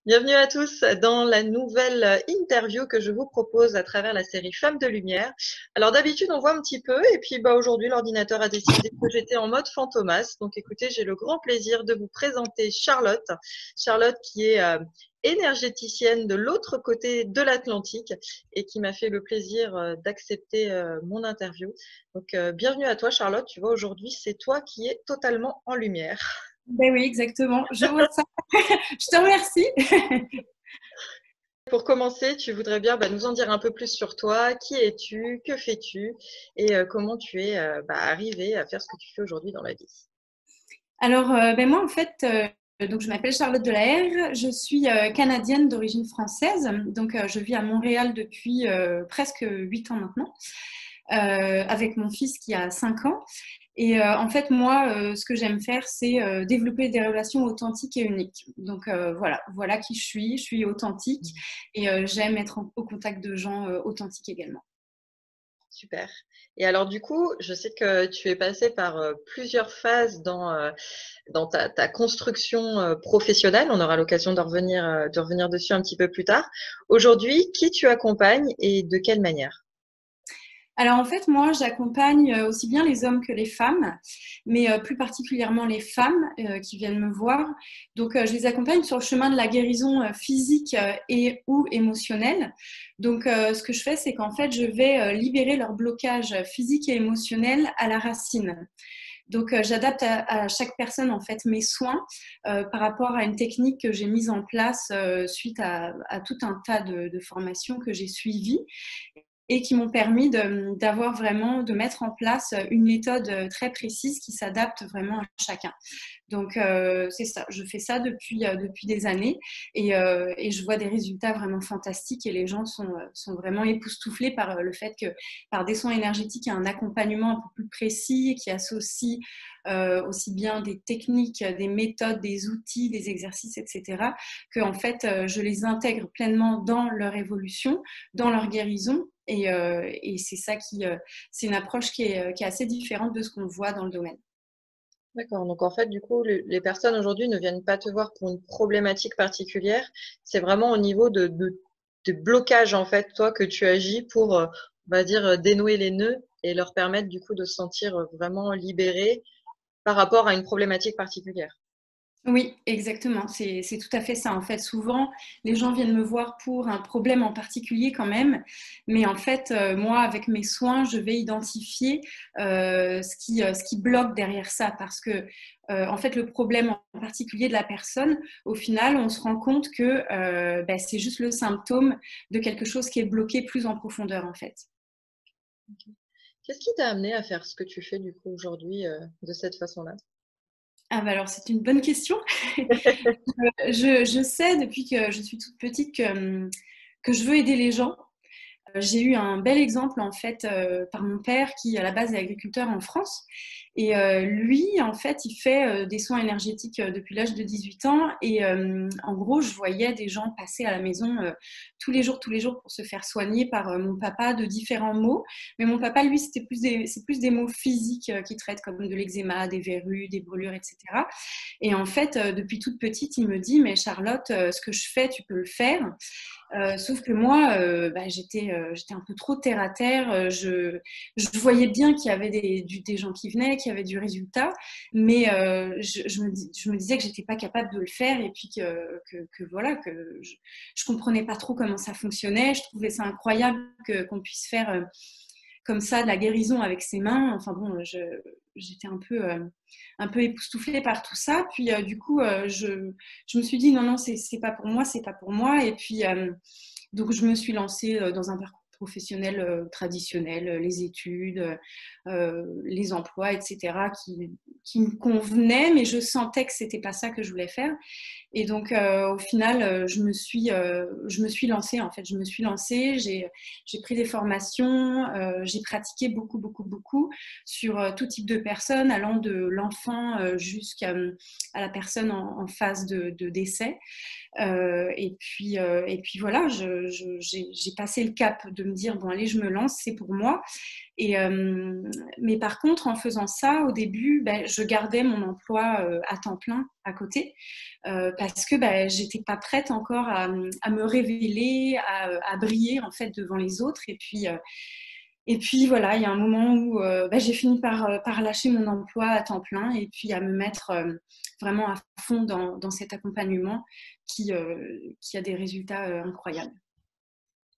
Bienvenue à tous dans la nouvelle interview que je vous propose à travers la série Femmes de Lumière. Alors d'habitude on voit un petit peu et puis aujourd'hui l'ordinateur a décidé que j'étais en mode fantomas. Donc écoutez, j'ai le grand plaisir de vous présenter Charlotte. Charlotte qui est énergéticienne de l'autre côté de l'Atlantique et qui m'a fait le plaisir d'accepter mon interview. Donc bienvenue à toi Charlotte, tu vois aujourd'hui c'est toi qui es totalement en lumière. Ben oui, exactement. Je vois ça. Je te remercie. Pour commencer, tu voudrais bien nous en dire un peu plus sur toi. Qui es-tu? Que fais-tu? Et comment tu es arrivée à faire ce que tu fais aujourd'hui dans la vie? Alors, ben moi, en fait, donc je m'appelle Charlotte Delahaye. Je suis canadienne d'origine française. Donc, je vis à Montréal depuis presque 8 ans maintenant, avec mon fils qui a 5 ans. Et en fait, moi, ce que j'aime faire, c'est développer des relations authentiques et uniques. Donc, voilà qui je suis. Je suis authentique et j'aime être au contact de gens authentiques également. Super. Et alors du coup, je sais que tu es passée par plusieurs phases dans ta construction professionnelle. On aura l'occasion de revenir dessus un petit peu plus tard. Aujourd'hui, qui tu accompagnes et de quelle manière? Alors en fait, moi, j'accompagne aussi bien les hommes que les femmes, mais plus particulièrement les femmes qui viennent me voir. Donc, je les accompagne sur le chemin de la guérison physique et ou émotionnelle. Donc, ce que je fais, c'est qu'en fait, je vais libérer leur blocage physique et émotionnel à la racine. Donc, j'adapte à chaque personne en fait mes soins par rapport à une technique que j'ai mise en place suite à tout un tas de formations que j'ai suivies et qui m'ont permis d'avoir vraiment, de mettre en place une méthode très précise qui s'adapte vraiment à chacun. Donc, c'est ça, je fais ça depuis des années et je vois des résultats vraiment fantastiques et les gens sont vraiment époustouflés par le fait que par des soins énergétiques et un accompagnement un peu plus précis qui associe aussi bien des techniques, des méthodes, des outils, des exercices, etc., que en fait, je les intègre pleinement dans leur évolution, dans leur guérison et c'est ça c'est une approche qui est assez différente de ce qu'on voit dans le domaine. D'accord. Donc en fait, du coup, les personnes aujourd'hui ne viennent pas te voir pour une problématique particulière. C'est vraiment au niveau de blocage, en fait, toi, que tu agis pour, on va dire, dénouer les nœuds et leur permettre, du coup, de se sentir vraiment libérés par rapport à une problématique particulière. Oui, exactement. C'est tout à fait ça. En fait, souvent, les gens viennent me voir pour un problème en particulier quand même. Mais en fait, moi, avec mes soins, je vais identifier ce qui bloque derrière ça. Parce que, en fait, le problème en particulier de la personne, au final, on se rend compte que ben, c'est juste le symptôme de quelque chose qui est bloqué plus en profondeur, en fait. Qu'est-ce qui t'a amené à faire ce que tu fais, du coup, aujourd'hui, de cette façon-là? Ah bah alors, c'est une bonne question. Je sais depuis que je suis toute petite que je veux aider les gens. J'ai eu un bel exemple en fait par mon père qui à la base est agriculteur en France et lui en fait il fait des soins énergétiques depuis l'âge de 18 ans et en gros je voyais des gens passer à la maison tous les jours pour se faire soigner par mon papa de différents maux, mais mon papa lui c'est plus des maux physiques qui traitent comme de l'eczéma, des verrues, des brûlures, etc. Et en fait depuis toute petite il me dit mais Charlotte ce que je fais tu peux le faire. Sauf que moi, bah, j'étais un peu trop terre à terre. Je voyais bien qu'il y avait des gens qui venaient, qu'il y avait du résultat, mais je me disais que j'étais pas capable de le faire et puis que voilà, que je comprenais pas trop comment ça fonctionnait. Je trouvais ça incroyable qu'on puisse faire comme ça de la guérison avec ses mains. Enfin bon, j'étais un peu époustouflée par tout ça. Puis du coup, je me suis dit non, non, c'est pas pour moi, c'est pas pour moi. Et puis, donc, je me suis lancée dans un parcours professionnel traditionnel, les études, les emplois, etc., qui me convenaient, mais je sentais que c'était pas ça que je voulais faire. Et donc, au final, je me suis lancée, en fait. Je me suis lancée, j'ai pris des formations, j'ai pratiqué beaucoup sur tout type de personnes, allant de l'enfant jusqu'à à la personne en phase de décès. Et puis voilà, j'ai passé le cap de me dire, bon allez, je me lance, c'est pour moi. Mais par contre, en faisant ça, au début, je gardais mon emploi à temps plein à côté parce que j'étais pas prête encore à me révéler, à briller en fait devant les autres. Et puis voilà, il y a un moment où j'ai fini par lâcher mon emploi à temps plein et puis à me mettre vraiment à fond dans cet accompagnement qui a des résultats incroyables.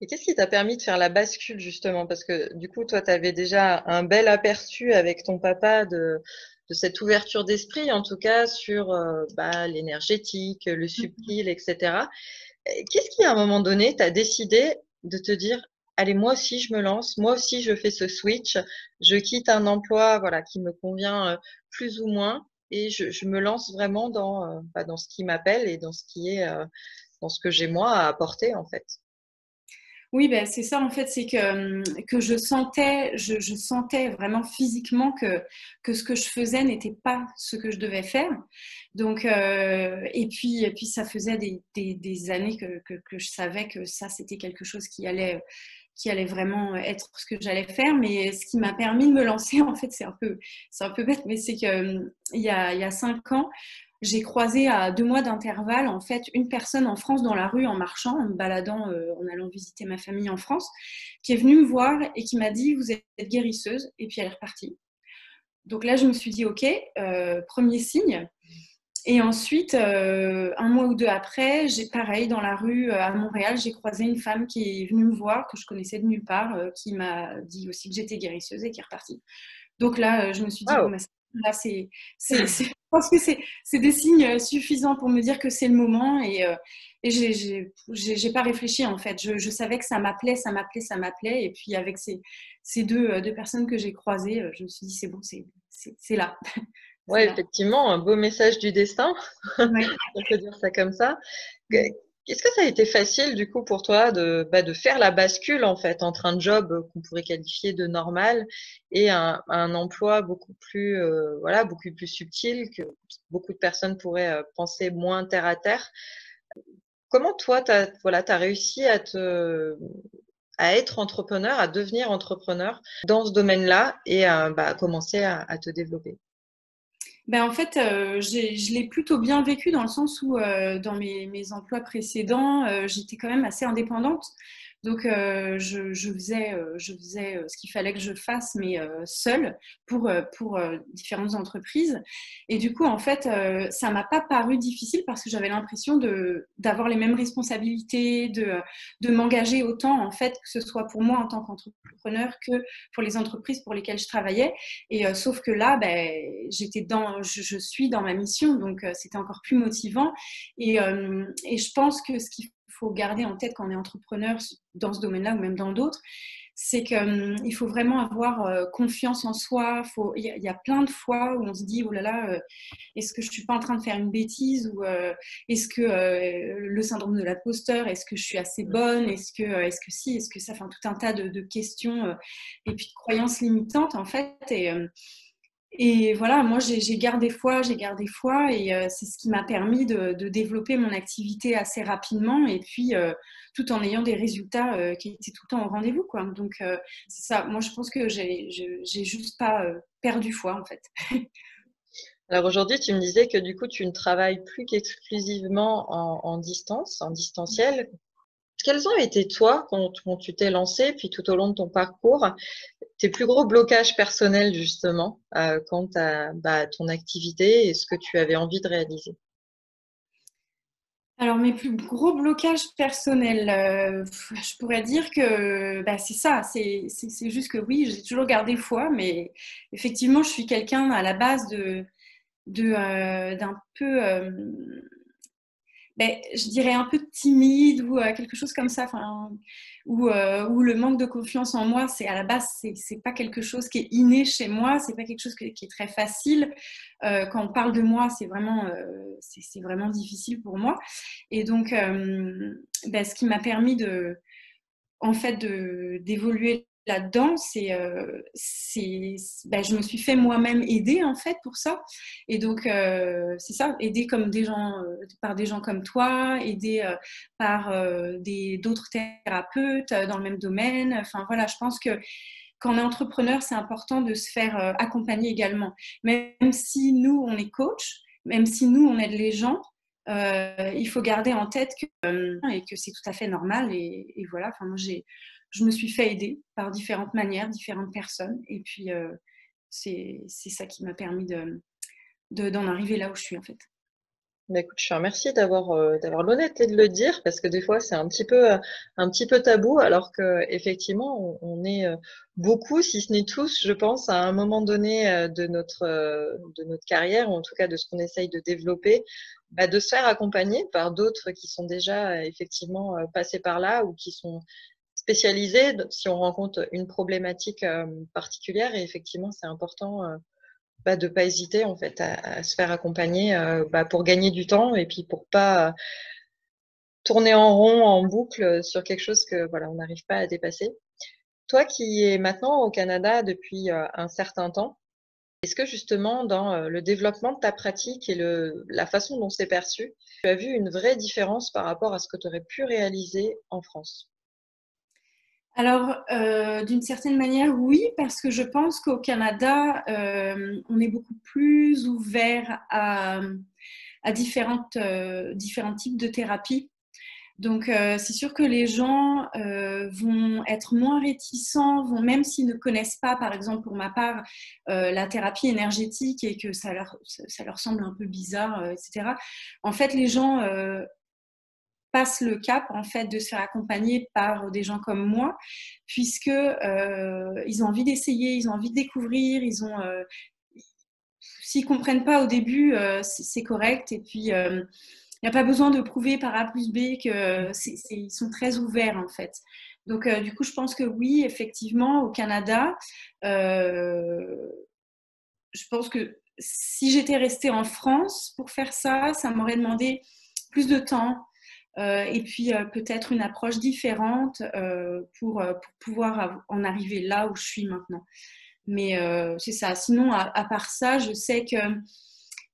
Et qu'est-ce qui t'a permis de faire la bascule justement? Parce que du coup, toi, tu avais déjà un bel aperçu avec ton papa de cette ouverture d'esprit, en tout cas, sur l'énergétique, le subtil, etc. Qu'est-ce qui, à un moment donné, t'a décidé de te dire, allez, moi aussi, je me lance, moi aussi, je fais ce switch, je quitte un emploi, voilà, qui me convient plus ou moins, et je me lance vraiment dans ce qui m'appelle et dans ce qui est, dans ce que j'ai moi à apporter, en fait. Oui, c'est ça en fait, c'est que je sentais vraiment physiquement que ce que je faisais n'était pas ce que je devais faire. Donc, et puis ça faisait des années que je savais que ça, c'était quelque chose qui allait vraiment être ce que j'allais faire. Mais ce qui m'a permis de me lancer, en fait, c'est un peu bête, mais c'est qu'il y a 5 ans, j'ai croisé à 2 mois d'intervalle en fait une personne en France dans la rue en marchant, en me baladant, en allant visiter ma famille en France, qui est venue me voir et qui m'a dit vous êtes guérisseuse et puis elle est repartie. Donc là je me suis dit ok, premier signe. Et ensuite, un mois ou deux après, pareil, dans la rue à Montréal, j'ai croisé une femme qui est venue me voir, que je connaissais de nulle part, qui m'a dit aussi que j'étais guérisseuse et qui est repartie. Donc là, je me suis dit, bon, Waouh! là, je pense que c'est des signes suffisants pour me dire que c'est le moment. Et j'ai pas réfléchi, en fait. Je savais que ça m'appelait, ça m'appelait, ça m'appelait. Et puis, avec ces deux personnes que j'ai croisées, je me suis dit, c'est bon, c'est là. C'est Ouais, là. effectivement, un beau message du destin, Ouais. on peut dire ça comme ça. Est-ce que ça a été facile du coup pour toi de faire la bascule en fait entre un job qu'on pourrait qualifier de normal et un emploi beaucoup plus voilà beaucoup plus subtil que beaucoup de personnes pourraient penser moins terre à terre. Comment toi t'as réussi à être entrepreneur, à devenir entrepreneur dans ce domaine-là et à commencer à te développer? En fait, je l'ai plutôt bien vécu dans le sens où, dans mes emplois précédents, j'étais quand même assez indépendante. Donc, je faisais ce qu'il fallait que je fasse, mais seule pour différentes entreprises. Et du coup, en fait, ça m'a pas paru difficile parce que j'avais l'impression d'avoir les mêmes responsabilités, de m'engager autant, en fait, que ce soit pour moi en tant qu'entrepreneur que pour les entreprises pour lesquelles je travaillais. Et sauf que là, je suis dans ma mission, donc c'était encore plus motivant. Et je pense que ce qu'il faut garder en tête quand on est entrepreneur dans ce domaine-là ou même dans d'autres, c'est qu'il faut vraiment avoir confiance en soi. Il y a plein de fois où on se dit, oh là là, est-ce que je ne suis pas en train de faire une bêtise ou est-ce que le syndrome de l'imposteur, est-ce que je suis assez bonne, est-ce que si, est-ce que ça fait tout un tas de questions et puis de croyances limitantes en fait. Et voilà, moi j'ai gardé foi, et c'est ce qui m'a permis de développer mon activité assez rapidement et puis tout en ayant des résultats qui étaient tout le temps au rendez-vous, quoi. Donc c'est ça, moi je pense que j'ai juste pas perdu foi en fait. Alors aujourd'hui, tu me disais que du coup, tu ne travailles plus qu'exclusivement en distance, en distanciel. Quels ont été, toi, quand tu t'es lancé, puis tout au long de ton parcours, tes plus gros blocages personnels, justement, quant à ton activité et ce que tu avais envie de réaliser? Alors, mes plus gros blocages personnels, je pourrais dire que c'est ça, c'est juste que oui, j'ai toujours gardé foi, mais effectivement, je suis quelqu'un à la base d'un peu, je dirais un peu timide ou quelque chose comme ça, enfin, où le manque de confiance en moi, c'est à la base, c'est pas quelque chose qui est inné chez moi, c'est pas quelque chose qui est très facile. Quand on parle de moi, c'est vraiment difficile pour moi. Et donc, ce qui m'a permis en fait, d'évoluer là-dedans, ben, je me suis fait moi-même aider en fait pour ça. Et donc c'est ça, aider comme des gens, par des gens comme toi, aider par d'autres thérapeutes dans le même domaine. Enfin voilà, je pense que quand on est entrepreneur, c'est important de se faire accompagner également. Même si nous, on est coach, même si nous, on aide les gens, il faut garder en tête et que c'est tout à fait normal. Et voilà, enfin, moi, je me suis fait aider par différentes manières, différentes personnes. Et puis, c'est ça qui m'a permis d'en arriver là où je suis, en fait. Bah, écoute, je te remercie d'avoir l'honnêteté de le dire parce que des fois c'est un petit peu tabou alors que effectivement on est beaucoup, si ce n'est tous, je pense, à un moment donné de notre carrière ou en tout cas de ce qu'on essaye de développer, bah, de se faire accompagner par d'autres qui sont déjà effectivement passés par là ou qui sont spécialisés si on rencontre une problématique particulière et effectivement c'est important. Bah, de pas hésiter en fait à se faire accompagner bah, pour gagner du temps et puis pour pas tourner en rond, en boucle sur quelque chose que voilà, on n'arrive pas à dépasser. Toi qui es maintenant au Canada depuis un certain temps, est-ce que justement dans le développement de ta pratique et la façon dont c'est perçu, tu as vu une vraie différence par rapport à ce que tu aurais pu réaliser en France? Alors, d'une certaine manière, oui, parce que je pense qu'au Canada, on est beaucoup plus ouvert à différents types de thérapies. Donc, c'est sûr que les gens vont être moins réticents, même s'ils ne connaissent pas, par exemple, pour ma part, la thérapie énergétique et que ça leur semble un peu bizarre, etc. En fait, les gens passent le cap en fait de se faire accompagner par des gens comme moi, puisque ils ont envie d'essayer, ils ont envie de découvrir, s'ils comprennent pas au début, c'est correct. Et puis il n'y a pas besoin de prouver par A plus B que ils sont très ouverts en fait. Donc du coup, je pense que oui, effectivement, au Canada, je pense que si j'étais restée en France pour faire ça, ça m'aurait demandé plus de temps et puis peut-être une approche différente pour pouvoir en arriver là où je suis maintenant. Mais c'est ça. Sinon, à part ça, je sais que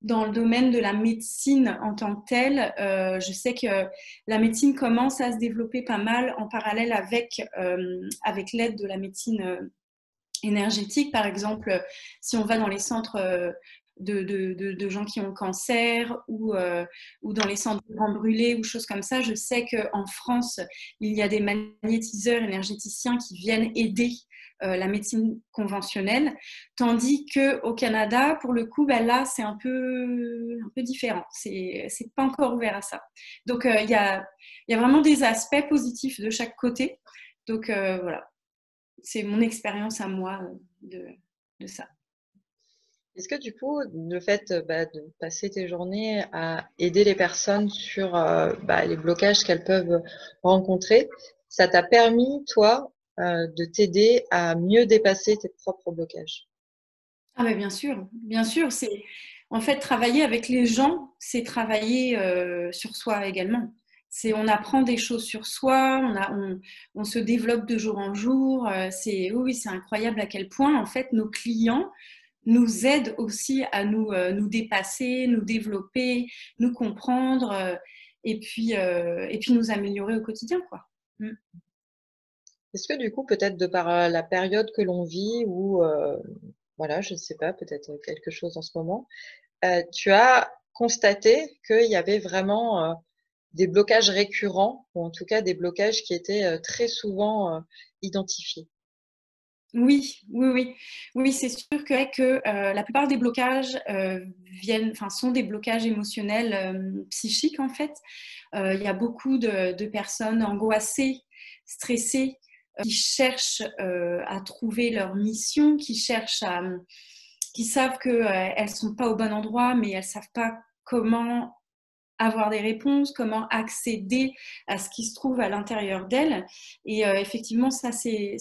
dans le domaine de la médecine en tant que telle, je sais que la médecine commence à se développer pas mal en parallèle avec l'aide de la médecine énergétique. Par exemple, si on va dans les centres de gens qui ont le cancer ou dans les centres de grands brûlés ou choses comme ça, je sais qu'en France, il y a des magnétiseurs énergéticiens qui viennent aider la médecine conventionnelle, tandis qu'au Canada, pour le coup, ben là, c'est un peu différent. C'est pas encore ouvert à ça. Donc, il y a vraiment des aspects positifs de chaque côté. Donc, voilà, c'est mon expérience à moi de ça. Est-ce que du coup, le fait bah, de passer tes journées à aider les personnes sur bah, les blocages qu'elles peuvent rencontrer, ça t'a permis, toi, de t'aider à mieux dépasser tes propres blocages? Ah ben bien sûr, c'est en fait travailler avec les gens, c'est travailler sur soi également. On apprend des choses sur soi, on se développe de jour en jour. Oui, c'est incroyable à quel point en fait nos clients nous aident aussi à nous dépasser, nous développer, nous comprendre et puis nous améliorer au quotidien, quoi. Mm. Est-ce que du coup, peut-être de par la période que l'on vit ou voilà, je ne sais pas, peut-être quelque chose en ce moment, tu as constaté qu'il y avait vraiment des blocages récurrents, ou en tout cas des blocages qui étaient très souvent identifiés. Oui, oui, oui. Oui, c'est sûr que la plupart des blocages sont des blocages émotionnels, psychiques en fait. Il y a beaucoup de personnes angoissées, stressées, qui cherchent à trouver leur mission, qui savent qu'elles ne sont pas au bon endroit, mais elles ne savent pas comment avoir des réponses, comment accéder à ce qui se trouve à l'intérieur d'elles. Et effectivement, ça, c'est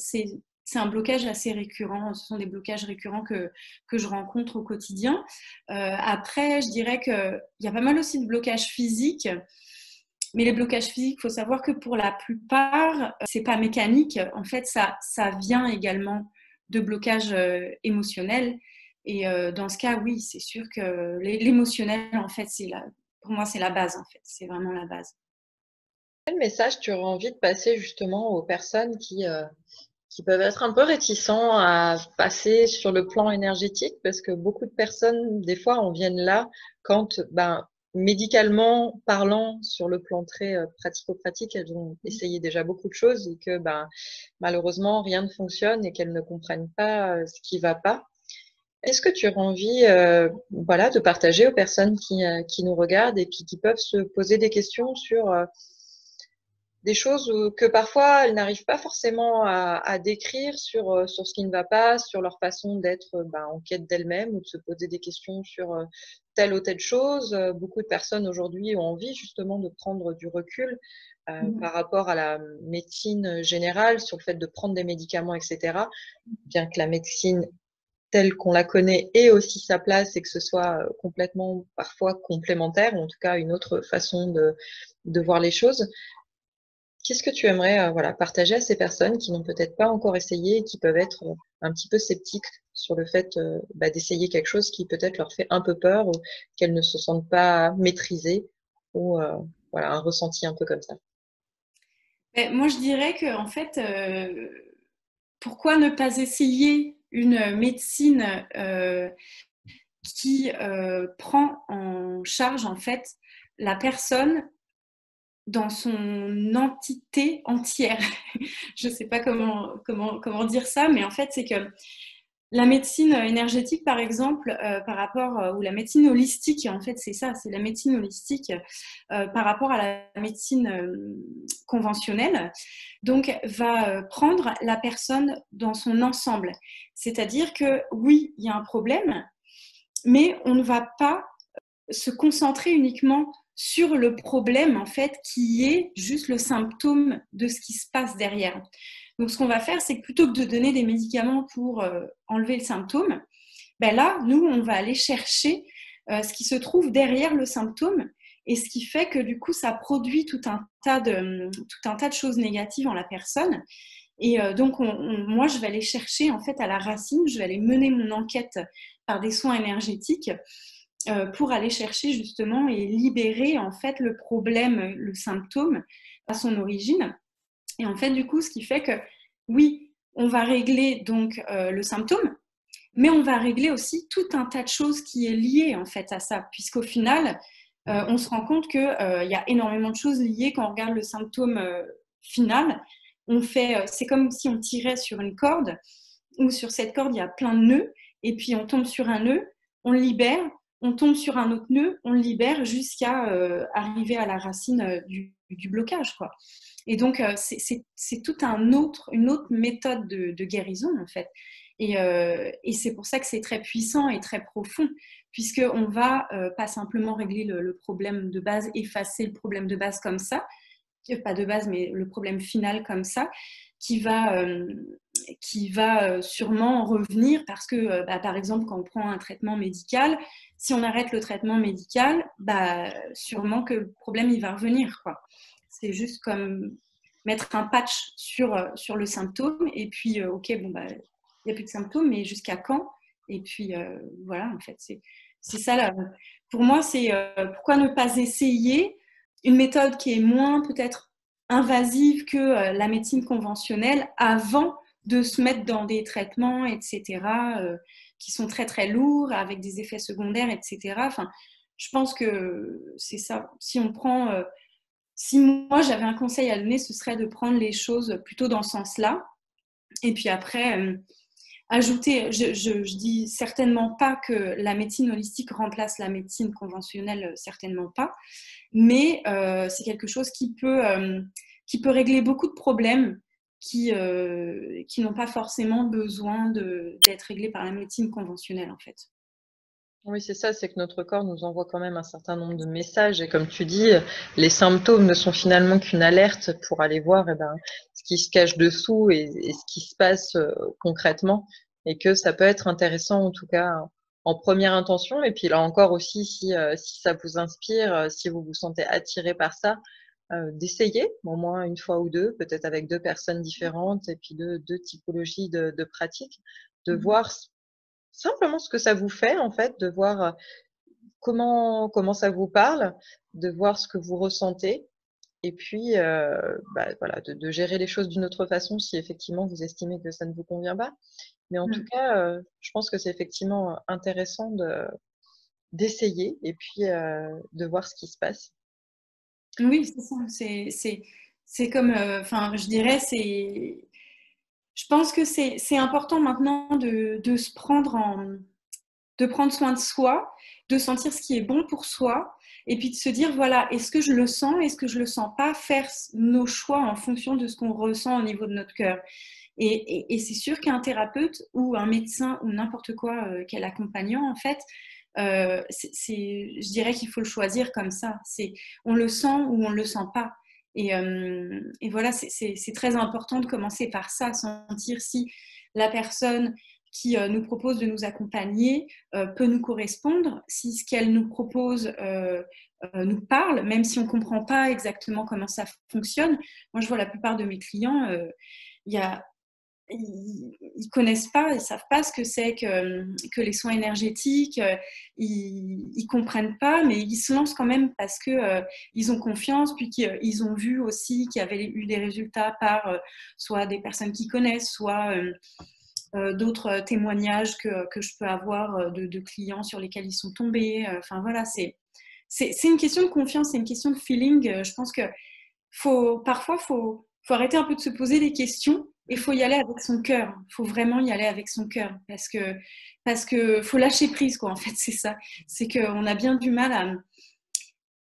un blocage assez récurrent. Ce sont des blocages récurrents que je rencontre au quotidien. Après, je dirais qu'il y a pas mal aussi de blocages physiques. Mais les blocages physiques, il faut savoir que pour la plupart, c'est pas mécanique. En fait, ça vient également de blocages émotionnels. Et dans ce cas, oui, c'est sûr que l'émotionnel, en fait, pour moi, c'est la base, en fait. C'est vraiment la base. Quel message tu aurais envie de passer justement aux personnes qui peuvent être un peu réticents à passer sur le plan énergétique? Parce que beaucoup de personnes, des fois, en viennent là quand, ben, médicalement parlant, sur le plan très pratico-pratique, elles ont essayé déjà beaucoup de choses et que, ben, malheureusement, rien ne fonctionne et qu'elles ne comprennent pas ce qui va pas. Est-ce que tu aurais envie, voilà, de partager aux personnes qui nous regardent et puis qui peuvent se poser des questions sur des choses que parfois elles n'arrivent pas forcément à décrire sur ce qui ne va pas, sur leur façon d'être ben, en quête d'elles-mêmes ou de se poser des questions sur telle ou telle chose. Beaucoup de personnes aujourd'hui ont envie justement de prendre du recul par rapport à la médecine générale, sur le fait de prendre des médicaments, etc. Bien que la médecine telle qu'on la connaît ait aussi sa place et que ce soit complètement parfois complémentaire, ou en tout cas une autre façon de voir les choses. Qu'est-ce que tu aimerais voilà, partager à ces personnes qui n'ont peut-être pas encore essayé et qui peuvent être un petit peu sceptiques sur le fait bah, d'essayer quelque chose qui peut-être leur fait un peu peur ou qu'elles ne se sentent pas maîtrisées ou voilà, un ressenti un peu comme ça? Moi, je dirais que, en fait, pourquoi ne pas essayer une médecine qui prend en charge, en fait, la personne dans son entité entière. Je ne sais pas comment dire ça, mais en fait, c'est que la médecine énergétique, par exemple, par rapport, ou la médecine holistique, en fait, c'est ça, c'est la médecine holistique par rapport à la médecine conventionnelle, donc va prendre la personne dans son ensemble. C'est-à-dire que oui, il y a un problème, mais on ne va pas se concentrer uniquement sur le problème, en fait, qui est juste le symptôme de ce qui se passe derrière. Donc, ce qu'on va faire, c'est que plutôt que de donner des médicaments pour enlever le symptôme, ben là, nous, on va aller chercher ce qui se trouve derrière le symptôme et ce qui fait que du coup, ça produit tout un tas de choses négatives en la personne. Et donc, moi, je vais aller chercher en fait à la racine, je vais aller mener mon enquête par des soins énergétiques pour aller chercher justement et libérer en fait le problème, le symptôme à son origine. Et en fait, du coup, ce qui fait que oui, on va régler donc le symptôme, mais on va régler aussi tout un tas de choses qui est lié en fait à ça, puisqu'au final, on se rend compte qu'il y a énormément de choses liées quand on regarde le symptôme final. C'est comme si on tirait sur une corde, où sur cette corde, il y a plein de nœuds, et puis on tombe sur un nœud, on le libère, on tombe sur un autre nœud, on le libère jusqu'à arriver à la racine du blocage, quoi. Et donc, c'est toute une autre méthode de guérison, en fait. Et c'est pour ça que c'est très puissant et très profond, puisqu'on va pas simplement régler le problème de base, effacer le problème de base comme ça, pas de base, mais le problème final comme ça, qui va sûrement revenir parce que, bah, par exemple, quand on prend un traitement médical, si on arrête le traitement médical, bah, sûrement que le problème, il va revenir, quoi. C'est juste comme mettre un patch sur le symptôme et puis, ok, bon, bah, il n'y a plus de symptômes, mais jusqu'à quand? Et puis, voilà, en fait, c'est ça. Là. Pour moi, c'est pourquoi ne pas essayer une méthode qui est moins peut-être invasive que la médecine conventionnelle avant de se mettre dans des traitements, etc., qui sont très très lourds, avec des effets secondaires, etc. Enfin, je pense que c'est ça. Si moi j'avais un conseil à donner, ce serait de prendre les choses plutôt dans ce sens-là. Et puis après, ajouter, je dis certainement pas que la médecine holistique remplace la médecine conventionnelle, certainement pas, mais c'est quelque chose qui peut régler beaucoup de problèmes qui n'ont pas forcément besoin d'être réglés par la médecine conventionnelle, en fait. Oui, c'est ça, c'est que notre corps nous envoie quand même un certain nombre de messages et comme tu dis, les symptômes ne sont finalement qu'une alerte pour aller voir eh ben, ce qui se cache dessous et ce qui se passe concrètement et que ça peut être intéressant en tout cas en première intention et puis là encore aussi si ça vous inspire, si vous vous sentez attiré par ça, d'essayer, au moins une fois ou deux, peut-être avec deux personnes différentes et puis deux typologies de pratiques, de voir simplement ce que ça vous fait, en fait, de voir comment ça vous parle, de voir ce que vous ressentez et puis, voilà, de gérer les choses d'une autre façon si effectivement vous estimez que ça ne vous convient pas. Mais en tout Mm. cas, je pense que c'est effectivement intéressant d'essayer et puis, de voir ce qui se passe. Oui, c'est ça. C'est comme, enfin, je dirais, je pense que c'est important maintenant de se prendre de prendre soin de soi, de sentir ce qui est bon pour soi, et puis de se dire, voilà, est-ce que je le sens, est-ce que je le sens pas, faire nos choix en fonction de ce qu'on ressent au niveau de notre cœur. Et c'est sûr qu'un thérapeute ou un médecin ou n'importe quoi, quel accompagnant, en fait, je dirais qu'il faut le choisir comme ça. On le sent ou on ne le sent pas. Et voilà, c'est très important de commencer par ça, sentir si la personne qui nous propose de nous accompagner peut nous correspondre, si ce qu'elle nous propose nous parle, même si on ne comprend pas exactement comment ça fonctionne. Moi, je vois la plupart de mes clients, il y a ils connaissent pas, ils savent pas ce que c'est que les soins énergétiques, ils comprennent pas, mais ils se lancent quand même parce que ils ont confiance, puis qu'ils ont vu aussi qu'il y avait eu des résultats par soit des personnes qui connaissent, soit d'autres témoignages que je peux avoir de clients sur lesquels ils sont tombés. Enfin voilà, c'est une question de confiance, c'est une question de feeling. Je pense que parfois, faut arrêter un peu de se poser des questions et faut y aller avec son cœur. Faut vraiment y aller avec son cœur parce que faut lâcher prise, quoi. En fait, c'est ça. C'est qu'on a bien du mal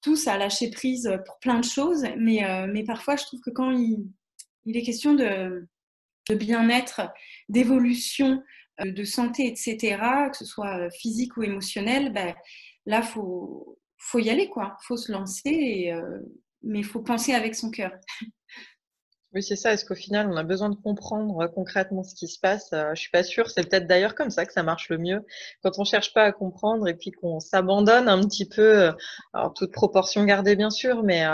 tous à lâcher prise pour plein de choses, mais parfois, je trouve que quand il est question de bien-être, d'évolution, de santé, etc., que ce soit physique ou émotionnel, ben, là, faut y aller, quoi. Faut se lancer, mais il faut penser avec son cœur. Oui, c'est ça. Est-ce qu'au final, on a besoin de comprendre concrètement ce qui se passe? Je suis pas sûre. C'est peut-être d'ailleurs comme ça que ça marche le mieux. Quand on cherche pas à comprendre et puis qu'on s'abandonne un petit peu, alors toute proportion gardée bien sûr, mais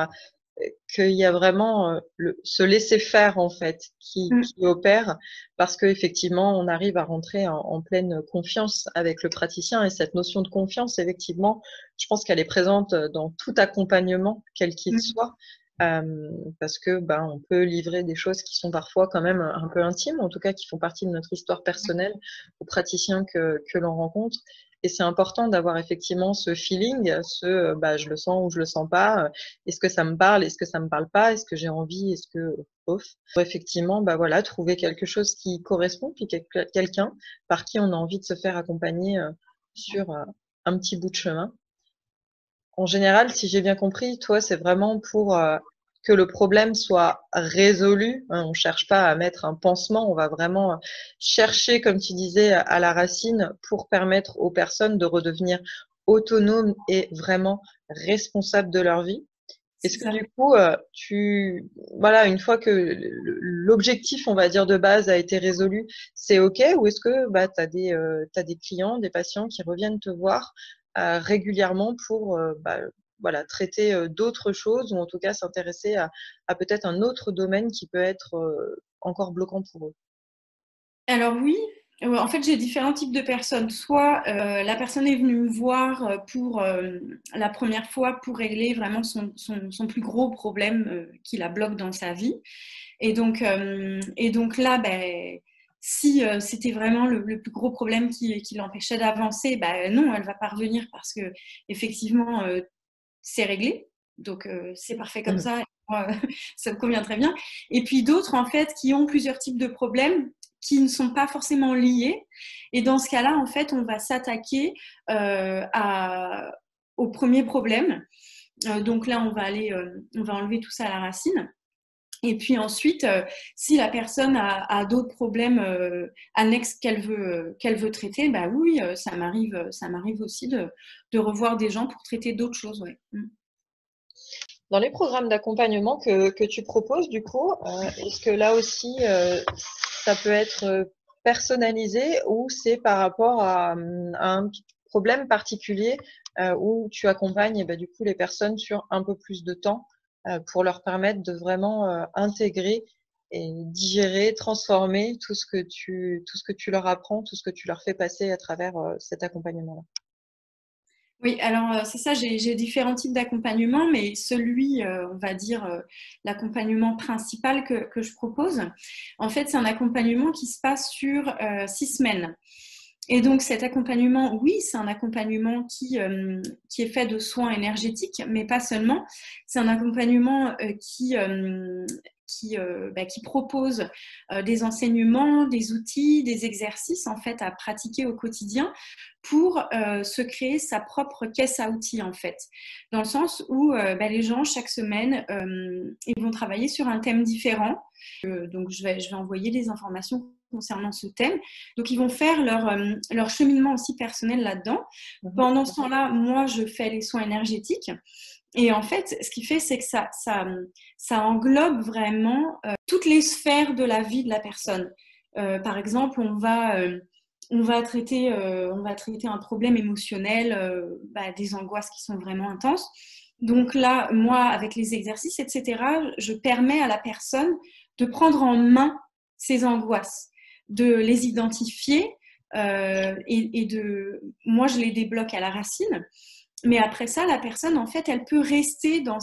qu'il y a vraiment ce laisser faire en fait Mm. qui opère parce qu'effectivement, on arrive à rentrer en pleine confiance avec le praticien et cette notion de confiance, effectivement, je pense qu'elle est présente dans tout accompagnement, quel qu'il Mm. soit. Parce que on peut livrer des choses qui sont parfois quand même un peu intimes, en tout cas qui font partie de notre histoire personnelle aux praticiens que l'on rencontre. Et c'est important d'avoir effectivement ce feeling, je le sens ou je le sens pas. Est-ce que ça me parle? Est-ce que ça me parle pas? Est-ce que j'ai envie? Est-ce que off? Pour effectivement, voilà, trouver quelque chose qui correspond, puis quelqu'un par qui on a envie de se faire accompagner sur un petit bout de chemin. En général, si j'ai bien compris, toi, c'est vraiment pour que le problème soit résolu, hein. On cherche pas à mettre un pansement, on va vraiment chercher, comme tu disais, à la racine pour permettre aux personnes de redevenir autonomes et vraiment responsables de leur vie. Est-ce C'est que ça. du coup, voilà, une fois que l'objectif, on va dire, de base a été résolu, c'est OK? Ou est-ce que t'as des clients, des patients qui reviennent te voir régulièrement pour voilà, traiter d'autres choses ou en tout cas s'intéresser à peut-être un autre domaine qui peut être encore bloquant pour eux? Alors oui, en fait, j'ai différents types de personnes. Soit la personne est venue me voir pour la première fois pour régler vraiment son plus gros problème qui la bloque dans sa vie. Et donc là, ben, si c'était vraiment le plus gros problème qui l'empêchait d'avancer, ben non, elle va pas revenir parce que effectivement, c'est réglé. Donc c'est parfait comme Mmh. ça. Moi, ça me convient très bien. Et puis d'autres, en fait, qui ont plusieurs types de problèmes qui ne sont pas forcément liés. Et dans ce cas-là, en fait, on va s'attaquer au premier problème. Donc là, on va enlever tout ça à la racine. Et puis ensuite, si la personne a d'autres problèmes annexes qu'elle veut traiter, bah oui, ça m'arrive aussi de revoir des gens pour traiter d'autres choses. Ouais. Mm. Dans les programmes d'accompagnement que tu proposes, du coup, est-ce que là aussi, ça peut être personnalisé ou c'est par rapport à un problème particulier où tu accompagnes du coup les personnes sur un peu plus de temps pour leur permettre de vraiment intégrer et digérer, transformer tout ce que tu leur apprends, tout ce que tu leur fais passer à travers cet accompagnement-là. Oui, alors c'est ça, j'ai différents types d'accompagnement, mais celui, on va dire, l'accompagnement principal que je propose, en fait, c'est un accompagnement qui se passe sur 6 semaines. Et donc cet accompagnement, oui, c'est un accompagnement qui est fait de soins énergétiques, mais pas seulement. C'est un accompagnement qui propose des enseignements, des outils, des exercices en fait à pratiquer au quotidien pour se créer sa propre caisse à outils en fait. Dans le sens où les gens chaque semaine, ils vont travailler sur un thème différent. Donc je vais envoyer des informations concernant ce thème. Donc, ils vont faire leur cheminement aussi personnel là-dedans. Pendant ce temps-là, moi, je fais les soins énergétiques. Et en fait, ce qui fait, c'est que ça englobe vraiment toutes les sphères de la vie de la personne. Par exemple, on va traiter un problème émotionnel, des angoisses qui sont vraiment intenses. Donc là, moi, avec les exercices, etc., je permets à la personne de prendre en main ses angoisses, de les identifier moi, je les débloque à la racine. Mais après ça, la personne, en fait, elle peut rester dans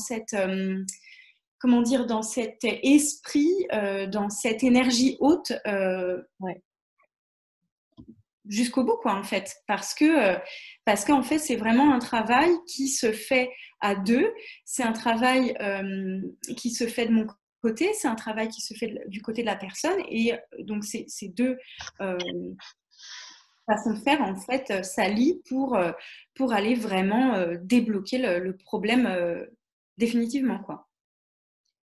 comment dire, dans cet esprit, dans cette énergie haute Ouais. jusqu'au bout, quoi, en fait. Parce qu'en fait, c'est vraiment un travail qui se fait à deux. C'est un travail qui se fait de mon côté, c'est un travail qui se fait du côté de la personne. Et donc, ces deux façons de faire, en fait, s'allient pour aller vraiment débloquer le problème définitivement, quoi.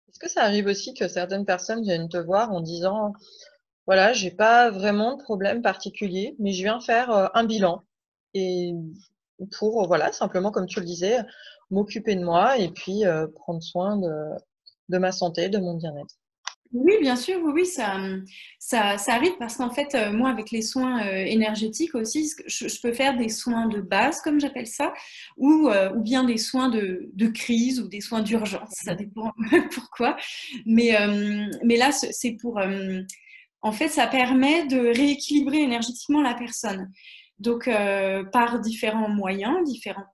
Est-ce que ça arrive aussi que certaines personnes viennent te voir en disant, voilà, j'ai pas vraiment de problème particulier, mais je viens faire un bilan et pour, voilà, simplement, comme tu le disais, m'occuper de moi et puis prendre soin de ma santé, de mon bien-être. Oui, bien sûr, oui, oui, ça arrive parce qu'en fait, moi, avec les soins énergétiques aussi, je peux faire des soins de base, comme j'appelle ça, ou bien des soins de crise ou des soins d'urgence, ça dépend pourquoi. Mais là, c'est pour... en fait, ça permet de rééquilibrer énergétiquement la personne. Donc, par différents moyens, différents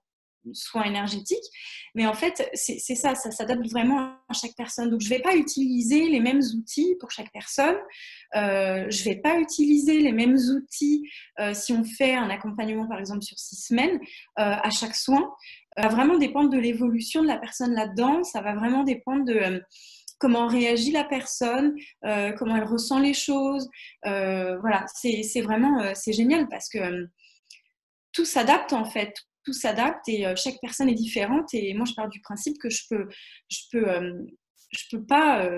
soins énergétiques. Mais en fait, c'est ça s'adapte vraiment à chaque personne. Donc, je ne vais pas utiliser les mêmes outils pour chaque personne. Je ne vais pas utiliser les mêmes outils si on fait un accompagnement, par exemple, sur 6 semaines, à chaque soin. Ça va vraiment dépendre de l'évolution de la personne là-dedans. Ça va vraiment dépendre de comment réagit la personne, comment elle ressent les choses. Voilà, c'est vraiment c'est génial parce que tout s'adapte en fait. Tout s'adapte et chaque personne est différente. Et moi, je pars du principe que je peux, je peux pas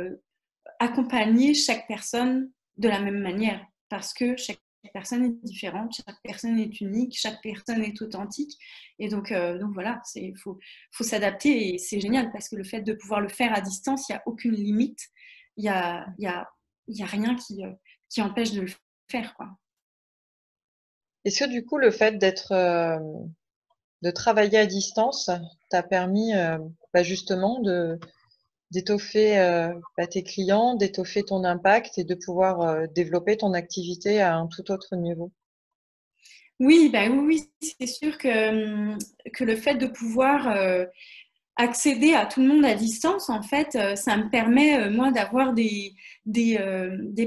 accompagner chaque personne de la même manière parce que chaque personne est différente, chaque personne est unique, chaque personne est authentique. Et donc voilà, faut s'adapter et c'est génial parce que le fait de pouvoir le faire à distance, il n'y a aucune limite. Il y a rien qui empêche de le faire, quoi. Est-ce que du coup, le fait de travailler à distance t'a permis justement d'étoffer tes clients, d'étoffer ton impact et de pouvoir développer ton activité à un tout autre niveau? Oui, bah oui, oui, c'est sûr que le fait de pouvoir accéder à tout le monde à distance, en fait, ça me permet, moi, d'avoir des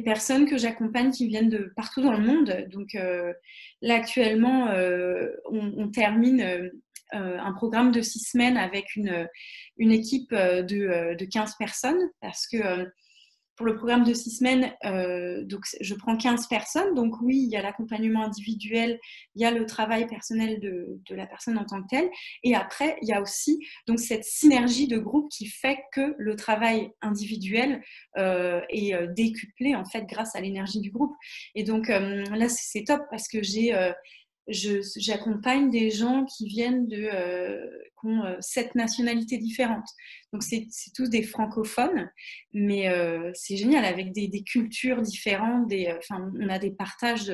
personnes que j'accompagne qui viennent de partout dans le monde. Donc là, actuellement, on termine un programme de 6 semaines avec une équipe de 15 personnes parce que pour le programme de 6 semaines, donc je prends 15 personnes. Donc oui, il y a l'accompagnement individuel, il y a le travail personnel de la personne en tant que telle. Et après, il y a aussi donc, cette synergie de groupe qui fait que le travail individuel est décuplé en fait grâce à l'énergie du groupe. Et donc là, c'est top parce que j'accompagne des gens qui viennent qui ont 7 nationalités différentes. Donc, c'est tous des francophones, mais c'est génial avec des cultures différentes. On a des partages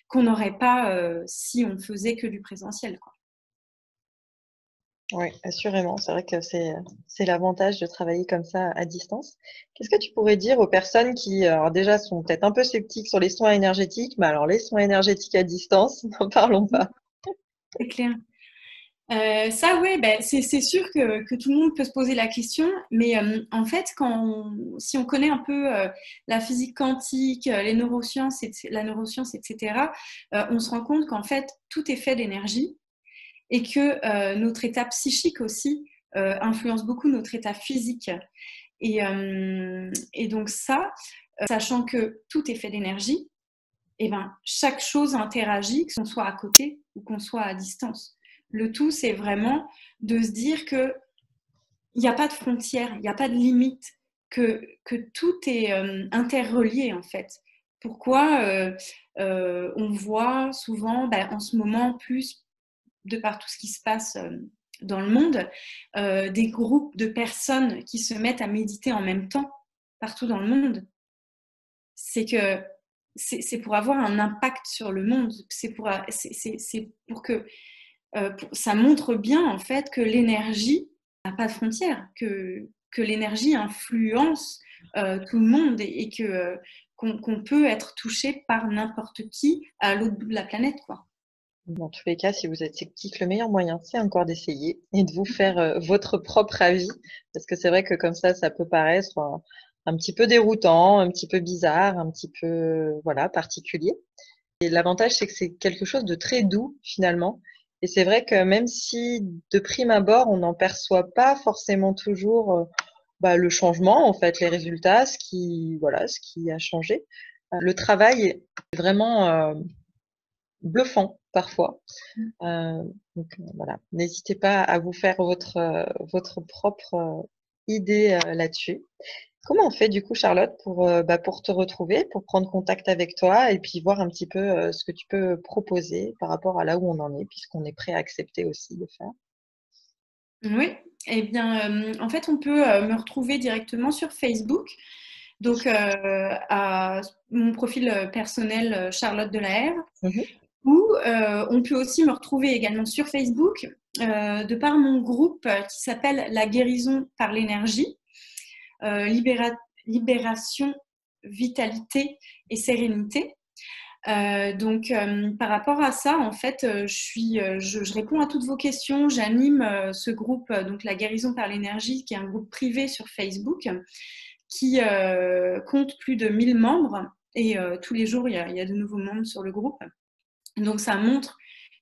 qu'on n'aurait pas si on faisait que du présentiel, quoi. Oui, assurément. C'est vrai que c'est l'avantage de travailler comme ça à distance. Qu'est-ce que tu pourrais dire aux personnes qui, alors déjà, sont peut-être un peu sceptiques sur les soins énergétiques, mais alors les soins énergétiques à distance, n'en parlons pas. C'est clair. Ça, ouais, ben, c'est sûr que tout le monde peut se poser la question, mais en fait, si on connaît un peu la physique quantique, les neurosciences, la neuroscience, etc., on se rend compte qu'en fait, tout est fait d'énergie et que notre état psychique aussi influence beaucoup notre état physique. Et donc ça, sachant que tout est fait d'énergie, eh ben, chaque chose interagit, qu'on soit à côté ou qu'on soit à distance. Le tout, c'est vraiment de se dire qu'il n'y a pas de frontières, il n'y a pas de limite, que tout est interrelié en fait. Pourquoi on voit souvent, en ce moment, plus de par tout ce qui se passe dans le monde, des groupes de personnes qui se mettent à méditer en même temps partout dans le monde. C'est que c'est pour avoir un impact sur le monde. C'est pour que ça montre bien en fait que l'énergie n'a pas de frontières, que l'énergie influence tout le monde et qu'on peut être touché par n'importe qui à l'autre bout de la planète, quoi. Dans tous les cas, si vous êtes sceptique, le meilleur moyen, c'est encore d'essayer et de vous faire votre propre avis. Parce que c'est vrai que comme ça peut paraître un petit peu déroutant, un petit peu bizarre, un petit peu, voilà, particulier. Et l'avantage, c'est que c'est quelque chose de très doux, finalement. Et c'est vrai que même si de prime abord, on n'en perçoit pas forcément toujours le changement, en fait, les résultats, voilà, ce qui a changé, le travail est vraiment bluffant parfois. Euh, voilà, n'hésitez pas à vous faire votre propre idée là-dessus. Comment on fait du coup, Charlotte, pour te retrouver, pour prendre contact avec toi et puis voir un petit peu ce que tu peux proposer par rapport à là où on en est, puisqu'on est prêt à accepter aussi de faire. Oui, eh bien, en fait, on peut me retrouver directement sur Facebook. Donc, à mon profil personnel, Charlotte Delahaye. Mhm. Ou on peut aussi me retrouver également sur Facebook, de par mon groupe qui s'appelle La guérison par l'énergie, libération, vitalité et sérénité. Donc, par rapport à ça, en fait, je réponds à toutes vos questions. J'anime ce groupe, donc La guérison par l'énergie, qui est un groupe privé sur Facebook, qui compte plus de 1000 membres. Et tous les jours, il y a de nouveaux membres sur le groupe. Donc, ça montre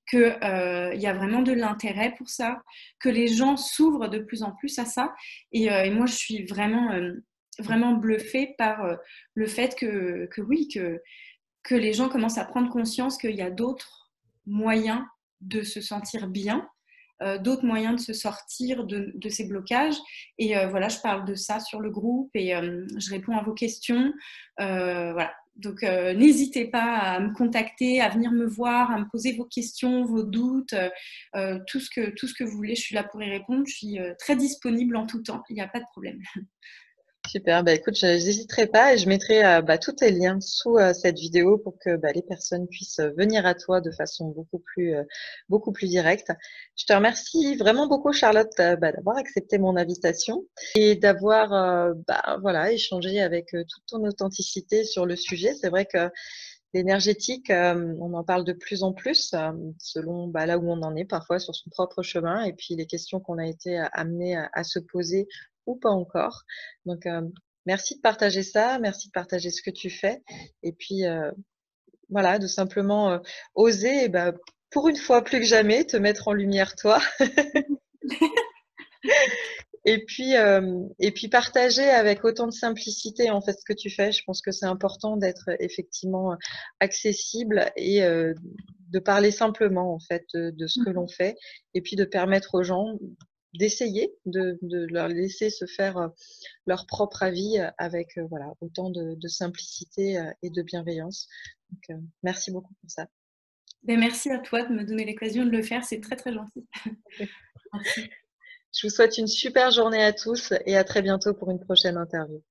qu'il y a vraiment de l'intérêt pour ça, que les gens s'ouvrent de plus en plus à ça. Et moi, je suis vraiment bluffée par le fait oui, que les gens commencent à prendre conscience qu'il y a d'autres moyens de se sentir bien, d'autres moyens de se sortir de ces blocages. Et voilà, je parle de ça sur le groupe et je réponds à vos questions. Voilà. Donc, n'hésitez pas à me contacter, à venir me voir, à me poser vos questions, vos doutes, tout ce que vous voulez. Je suis là pour y répondre. Je suis très disponible en tout temps. Il n'y a pas de problème. Super, écoute, je n'hésiterai pas et je mettrai tous tes liens sous cette vidéo pour que les personnes puissent venir à toi de façon beaucoup plus directe. Je te remercie vraiment beaucoup, Charlotte, d'avoir accepté mon invitation et d'avoir voilà, échangé avec toute ton authenticité sur le sujet. C'est vrai que l'énergétique, on en parle de plus en plus selon là où on en est parfois sur son propre chemin et puis les questions qu'on a été amené à se poser ou pas encore. Donc, merci de partager ça, merci de partager ce que tu fais et puis voilà, de simplement oser, pour une fois plus que jamais, te mettre en lumière toi. Et puis partager avec autant de simplicité en fait ce que tu fais. Je pense que c'est important d'être effectivement accessible et de parler simplement en fait de ce que l'on fait et puis de permettre aux gens d'essayer, de leur laisser se faire leur propre avis avec voilà autant de simplicité et de bienveillance. Donc, merci beaucoup pour ça. Merci à toi de me donner l'occasion de le faire. C'est très, très gentil. Merci. Je vous souhaite une super journée à tous et à très bientôt pour une prochaine interview.